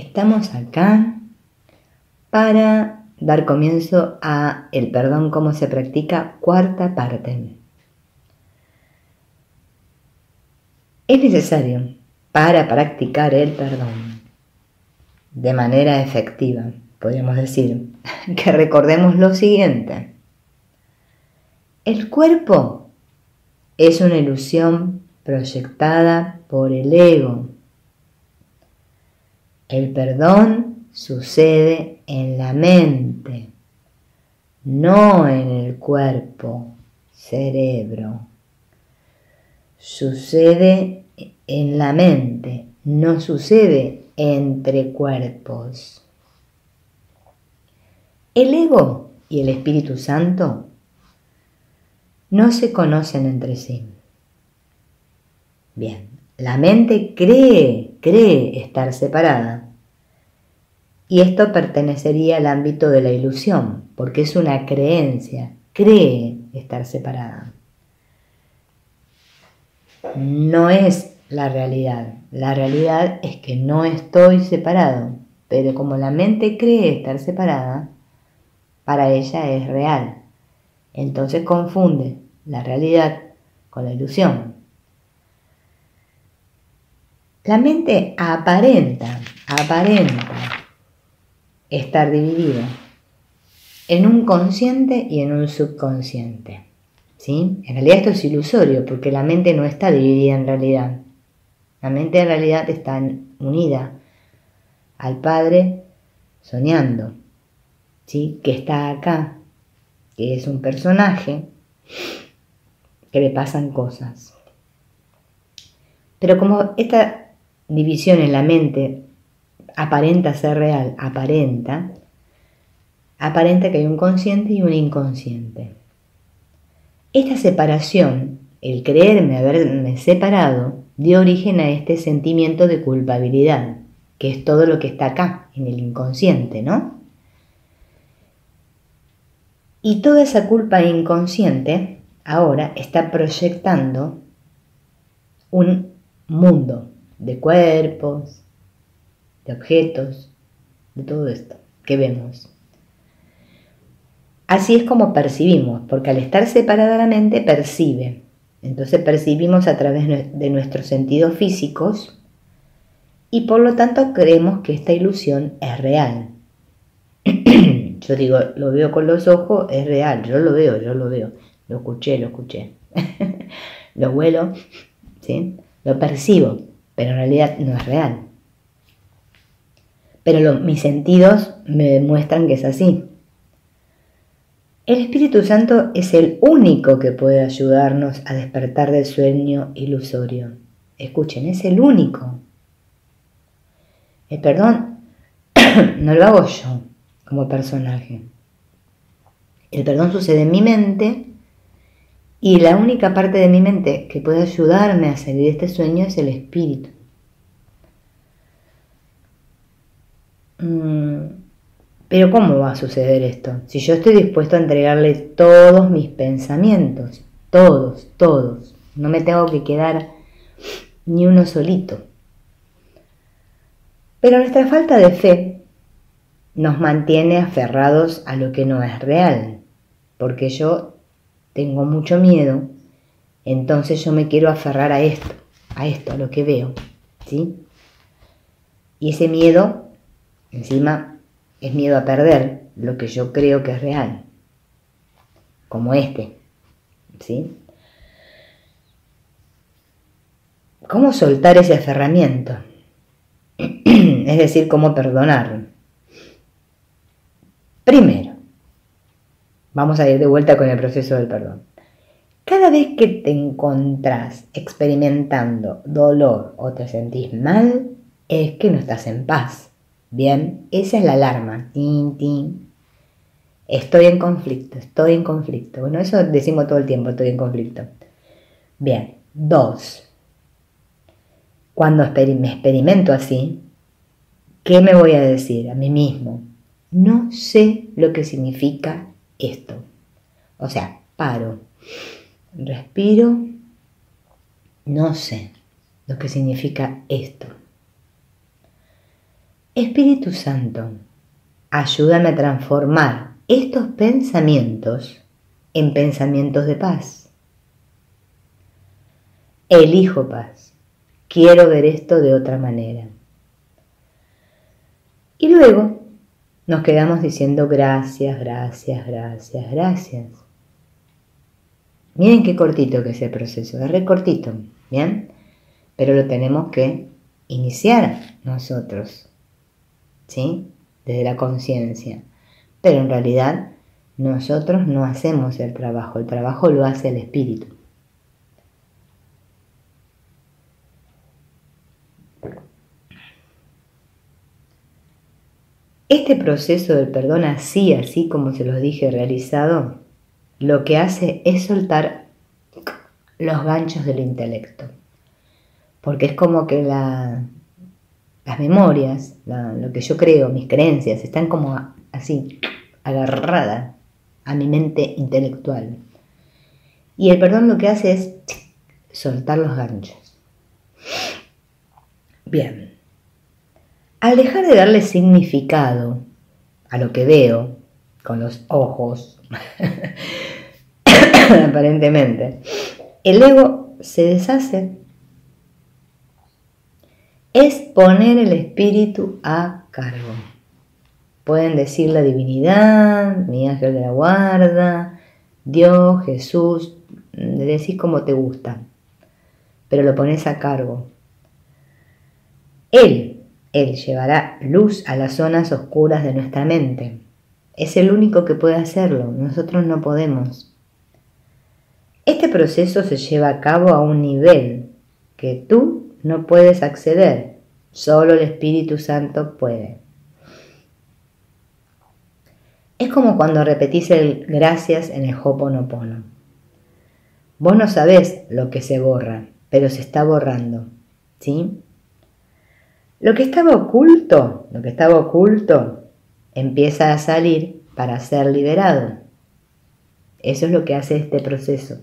Estamos acá para dar comienzo a el perdón, cómo se practica, cuarta parte. Es necesario para practicar el perdón de manera efectiva, podríamos decir, que recordemos lo siguiente. El cuerpo es una ilusión proyectada por el ego. El perdón sucede en la mente, no en el cuerpo, cerebro. Sucede en la mente, no sucede entre cuerpos. El ego y el Espíritu Santo no se conocen entre sí. Bien, la mente cree estar separada. Y esto pertenecería al ámbito de la ilusión, porque es una creencia, cree estar separada. No es la realidad es que no estoy separado, pero como la mente cree estar separada, para ella es real. Entonces confunde la realidad con la ilusión. La mente aparenta estar dividida en un consciente y en un subconsciente. ¿Sí? En realidad esto es ilusorio porque la mente no está dividida en realidad. La mente en realidad está unida al Padre soñando, ¿sí? Que está acá, que es un personaje que le pasan cosas. Pero como esta división en la mente aparenta ser real, aparenta que hay un consciente y un inconsciente. Esta separación, el creerme haberme separado, dio origen a este sentimiento de culpabilidad, que es todo lo que está acá, en el inconsciente, ¿no? Y toda esa culpa inconsciente ahora está proyectando un mundo de cuerpos, de objetos, de todo esto que vemos. Así es como percibimos, porque al estar separada la mente percibe. Entonces percibimos a través de nuestros sentidos físicos y por lo tanto creemos que esta ilusión es real. Yo digo, lo veo con los ojos, es real, yo lo veo, lo escuché. Lo huelo, ¿sí? Lo percibo, pero en realidad no es real. Pero mis sentidos me demuestran que es así. El Espíritu Santo es el único que puede ayudarnos a despertar del sueño ilusorio. Escuchen, es el único. El perdón no lo hago yo como personaje. El perdón sucede en mi mente y la única parte de mi mente que puede ayudarme a salir de este sueño es el Espíritu. Pero ¿cómo va a suceder esto? Si yo estoy dispuesto a entregarle todos mis pensamientos, todos, no me tengo que quedar ni uno solito. Pero nuestra falta de fe nos mantiene aferrados a lo que no es real, porque yo tengo mucho miedo, entonces yo me quiero aferrar a esto, a lo que veo, ¿sí? Y ese miedo, encima, es miedo a perder lo que yo creo que es real, como ¿sí? ¿Cómo soltar ese aferramiento? Es decir, cómo perdonar. Primero, vamos a ir de vuelta con el proceso del perdón. Cada vez que te encontrás experimentando dolor o te sentís mal, es que no estás en paz. Bien, esa es la alarma. Tin, tin. Estoy en conflicto. Bueno, eso decimos todo el tiempo, estoy en conflicto. Bien, 2. Cuando me experimento así, ¿qué me voy a decir a mí mismo? No sé lo que significa esto. O sea, paro, respiro, no sé lo que significa esto. Espíritu Santo, ayúdame a transformar estos pensamientos en pensamientos de paz. Elijo paz. Quiero ver esto de otra manera. Y luego nos quedamos diciendo gracias, gracias, gracias, gracias. Miren qué cortito que es el proceso, es re cortito, ¿bien? Pero lo tenemos que iniciar nosotros, ¿sí? Desde la conciencia. Pero en realidad nosotros no hacemos el trabajo lo hace el espíritu. Este proceso del perdón así como se los dije realizado, lo que hace es soltar los ganchos del intelecto. Porque es como que las memorias, lo que yo creo, mis creencias, están como así, agarradas a mi mente intelectual. Y el perdón lo que hace es soltar los ganchos. Bien. Al dejar de darle significado a lo que veo con los ojos, aparentemente, el ego se deshace. Es poner el espíritu a cargo. Pueden decir la divinidad, mi ángel de la guarda, Dios, Jesús, le decís como te gusta, pero lo pones a cargo. Él llevará luz a las zonas oscuras de nuestra mente. Es el único que puede hacerlo, nosotros no podemos. Este proceso se lleva a cabo a un nivel que tú no puedes acceder, solo el Espíritu Santo puede. Es como cuando repetís el gracias en el Ho'oponopono. Vos no sabés lo que se borra, pero se está borrando, ¿sí? Lo que estaba oculto, empieza a salir para ser liberado. Eso es lo que hace este proceso.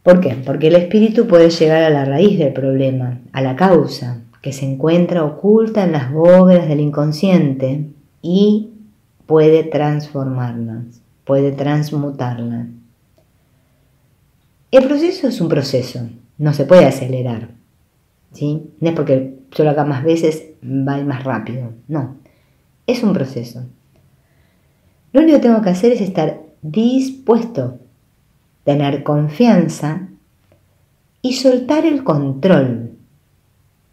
¿Por qué? Porque el espíritu puede llegar a la raíz del problema, a la causa, que se encuentra oculta en las bóvedas del inconsciente y puede transformarlas, puede transmutarlas. El proceso es un proceso, no se puede acelerar. ¿Sí? No es porque yo lo haga más veces va a ir más rápido, no, es un proceso. Lo único que tengo que hacer es estar dispuesto, tener confianza y soltar el control,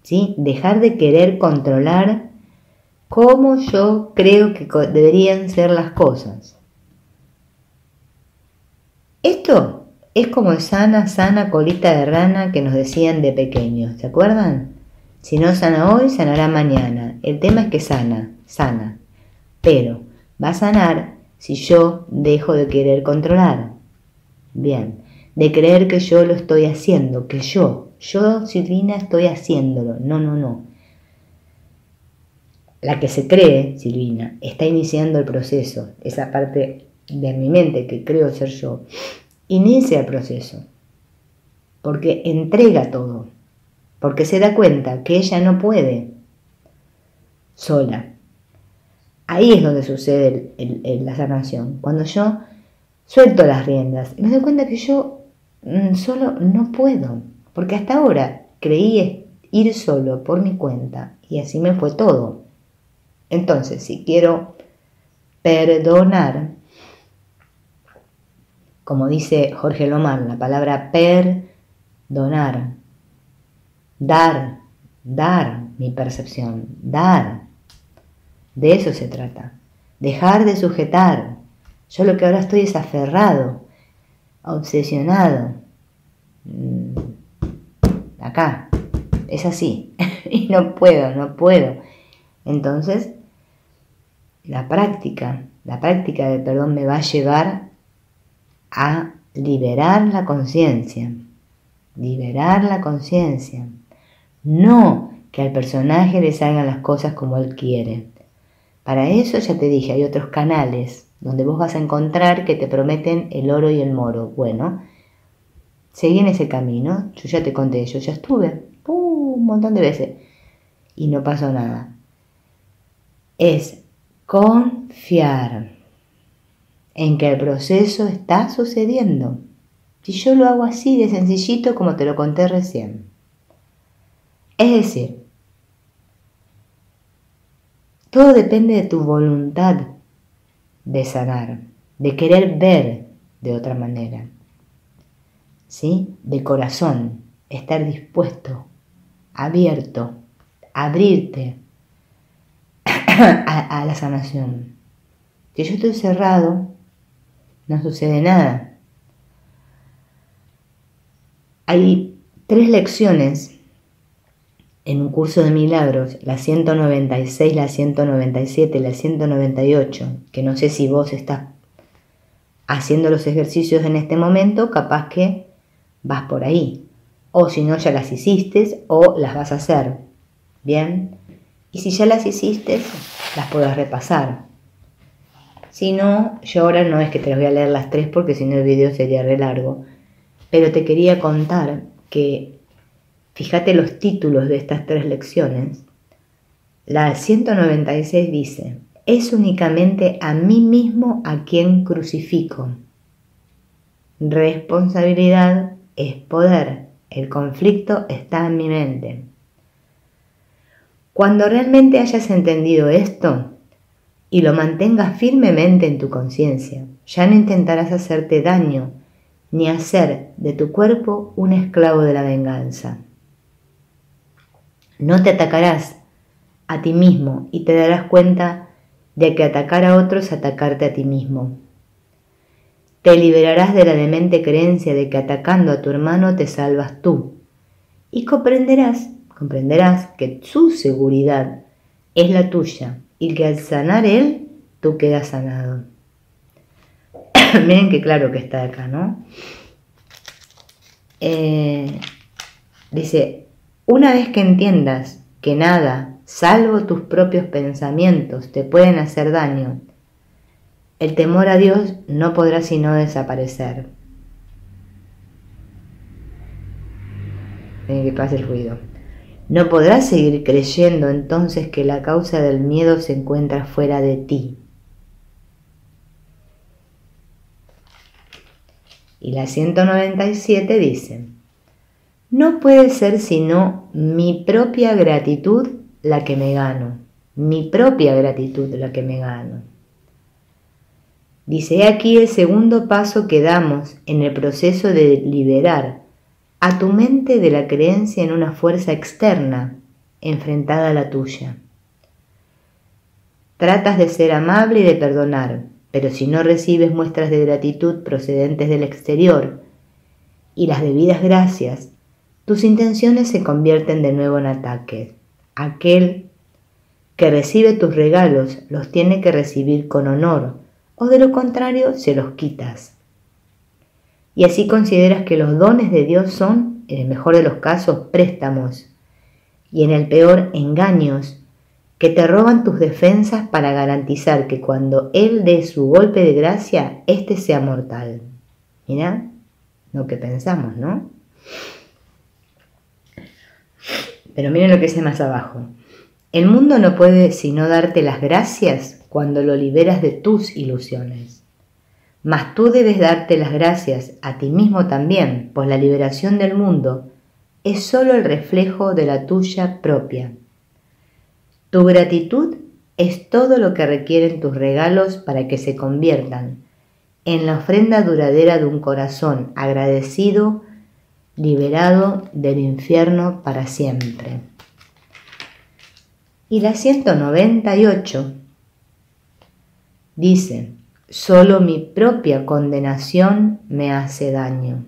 ¿sí? Dejar de querer controlar cómo yo creo que deberían ser las cosas. Esto es como sana colita de rana que nos decían de pequeños, ¿se acuerdan? Si no sana hoy, sanará mañana. El tema es que sana, pero va a sanar si yo dejo de querer controlar. Bien, de creer que yo lo estoy haciendo, que yo, Silvina, estoy haciéndolo. No. La que se cree, Silvina, está iniciando el proceso, esa parte de mi mente que creo ser yo. Inicia el proceso, porque entrega todo, porque se da cuenta que ella no puede sola. Ahí es donde sucede la sanación, cuando yo suelto las riendas y me doy cuenta que yo solo no puedo, porque hasta ahora creí ir solo por mi cuenta y así me fue todo. Entonces, si quiero perdonar, como dice Jorge Lomar, la palabra perdonar, dar mi percepción, dar. De eso se trata. Dejar de sujetar. Yo lo que ahora estoy es aferrado, obsesionado. Acá, es así. Y no puedo. Entonces, la práctica del perdón me va a llevar a liberar la conciencia. No que al personaje le salgan las cosas como él quiere. Para eso ya te dije, hay otros canales donde vos vas a encontrar que te prometen el oro y el moro. Bueno, seguí en ese camino. Yo ya te conté, yo ya estuve un montón de veces. y no pasó nada. Es confiar en que el proceso está sucediendo. Si yo lo hago así de sencillito como te lo conté recién. Es decir, todo depende de tu voluntad de sanar, de querer ver de otra manera, ¿sí? De corazón, estar dispuesto, abierto, abrirte a la sanación. Si yo estoy cerrado, no sucede nada. Hay 3 lecciones en un curso de milagros, la 196, la 197, la 198, que no sé si vos estás haciendo los ejercicios en este momento, capaz que vas por ahí. O si no, ya las hiciste o las vas a hacer. ¿Bien? Y si ya las hiciste, las podés repasar. Si no, yo ahora no es que te las voy a leer las 3 porque si no el video sería re largo. Pero te quería contar que, fíjate los títulos de estas 3 lecciones. La 196 dice: es únicamente a mí mismo a quien crucifico. Responsabilidad es poder. El conflicto está en mi mente. Cuando realmente hayas entendido esto y lo mantengas firmemente en tu conciencia, ya no intentarás hacerte daño ni hacer de tu cuerpo un esclavo de la venganza. No te atacarás a ti mismo y te darás cuenta de que atacar a otros es atacarte a ti mismo. Te liberarás de la demente creencia de que atacando a tu hermano te salvas tú y comprenderás que su seguridad es la tuya y que al sanar él, tú quedas sanado. Miren qué claro que está acá, ¿no? Dice, una vez que entiendas que nada, salvo tus propios pensamientos, te pueden hacer daño, el temor a Dios no podrá sino desaparecer. Miren que pasa el ruido. No podrás seguir creyendo entonces que la causa del miedo se encuentra fuera de ti. Y la 197 dice: no puede ser sino mi propia gratitud la que me gano. Mi propia gratitud la que me gano. Dice aquí el segundo paso que damos en el proceso de liberar a tu mente de la creencia en una fuerza externa enfrentada a la tuya. Tratas de ser amable y de perdonar, pero si no recibes muestras de gratitud procedentes del exterior y las debidas gracias, tus intenciones se convierten de nuevo en ataques. Aquel que recibe tus regalos los tiene que recibir con honor, o de lo contrario se los quitas. Y así consideras que los dones de Dios son, en el mejor de los casos, préstamos, y en el peor, engaños, que te roban tus defensas para garantizar que cuando Él dé su golpe de gracia, éste sea mortal. Mirá lo que pensamos, ¿no? Pero miren lo que dice más abajo. El mundo no puede sino darte las gracias cuando lo liberas de tus ilusiones. Mas tú debes darte las gracias a ti mismo también, pues la liberación del mundo es solo el reflejo de la tuya propia. Tu gratitud es todo lo que requieren tus regalos para que se conviertan en la ofrenda duradera de un corazón agradecido, liberado del infierno para siempre. Y la 198 dice: solo mi propia condenación me hace daño.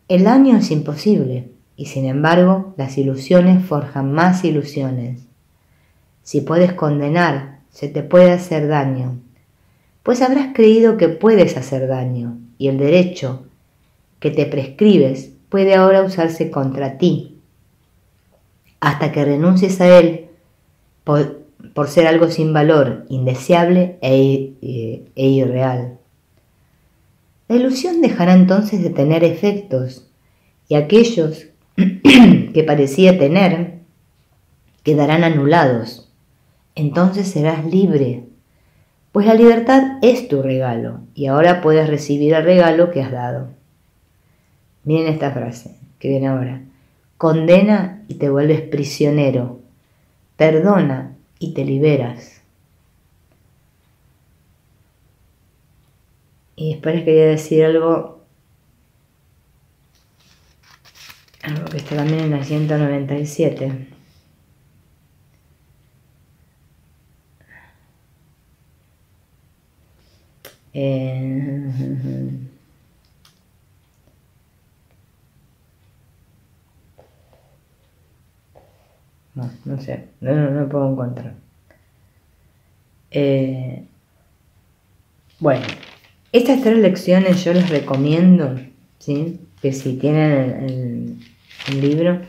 El daño es imposible, y sin embargo las ilusiones forjan más ilusiones. Si puedes condenar, se te puede hacer daño, pues habrás creído que puedes hacer daño, y el derecho que te prescribes puede ahora usarse contra ti, hasta que renuncies a él por ser algo sin valor, indeseable e irreal. La ilusión dejará entonces de tener efectos, y aquellos que parecía tener quedarán anulados. Entonces serás libre, pues la libertad es tu regalo y ahora puedes recibir el regalo que has dado. Miren esta frase que viene ahora. Condena y te vuelves prisionero. Perdona y te liberas. Y después les quería decir algo que está también en la 197. No sé, no puedo encontrar. Bueno, estas 3 lecciones yo les recomiendo, ¿sí? Que si tienen el libro,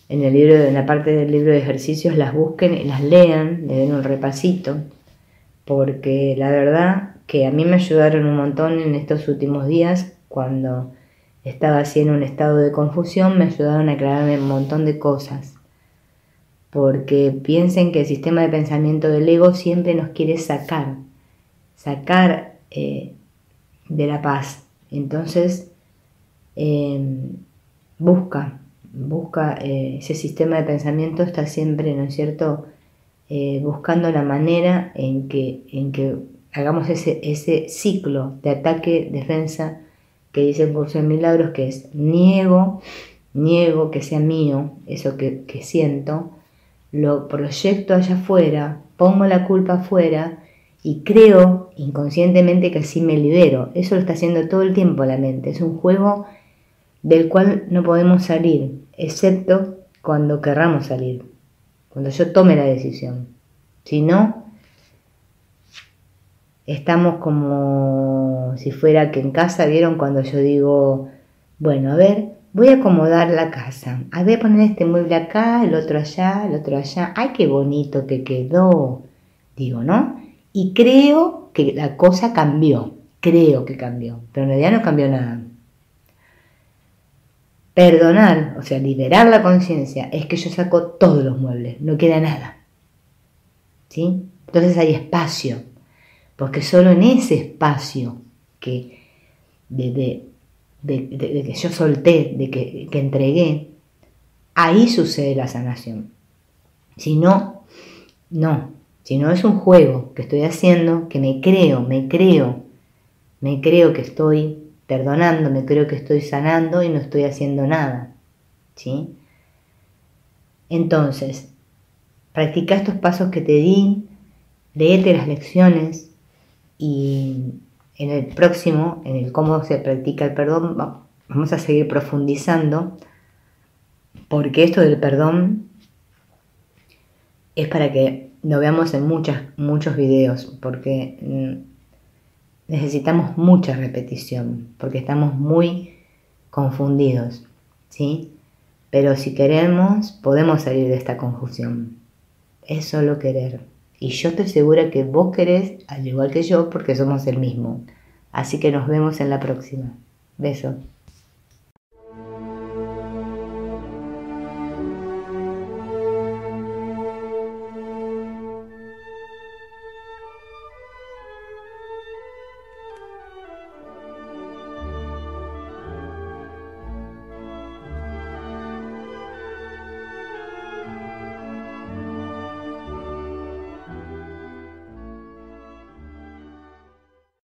en la parte del libro de ejercicios, las busquen y las lean, le den un repasito, porque la verdad que a mí me ayudaron un montón en estos últimos días, cuando estaba así en un estado de confusión, me ayudaron a aclararme un montón de cosas. Porque piensen que el sistema de pensamiento del ego siempre nos quiere sacar de la paz. Entonces busca ese sistema de pensamiento está siempre, ¿no es cierto?, buscando la manera en que hagamos ese ciclo de ataque, defensa, que dice el curso de milagros, que es niego que sea mío, eso que siento, lo proyecto allá afuera, pongo la culpa afuera y creo inconscientemente que así me libero. Eso lo está haciendo todo el tiempo la mente. Es un juego del cual no podemos salir, excepto cuando querramos salir, cuando yo tome la decisión. Si no, estamos como si fuera que en casa, ¿vieron? Cuando yo digo, bueno, a ver, voy a acomodar la casa. A ver, poner este mueble acá, el otro allá, el otro allá. ¡Ay, qué bonito que quedó! Digo, ¿no? Y creo que la cosa cambió. Creo que cambió. Pero en realidad no cambió nada. Perdonar, o sea, liberar la conciencia, es que yo saco todos los muebles. No queda nada. ¿Sí? Entonces hay espacio. Porque solo en ese espacio que de que yo solté, de que entregué, ahí sucede la sanación. Si no, no. Si no es un juego que estoy haciendo, que me creo que estoy perdonando, me creo que estoy sanando y no estoy haciendo nada. ¿Sí? Entonces, practica estos pasos que te di, léete las lecciones y en el próximo, en el cómo se practica el perdón, vamos a seguir profundizando, porque esto del perdón es para que lo veamos en muchos videos, porque necesitamos mucha repetición, porque estamos muy confundidos, ¿sí? Pero si queremos, podemos salir de esta confusión. Es solo querer. Y yo estoy segura que vos querés, al igual que yo, porque somos el mismo. Así que nos vemos en la próxima. Besos.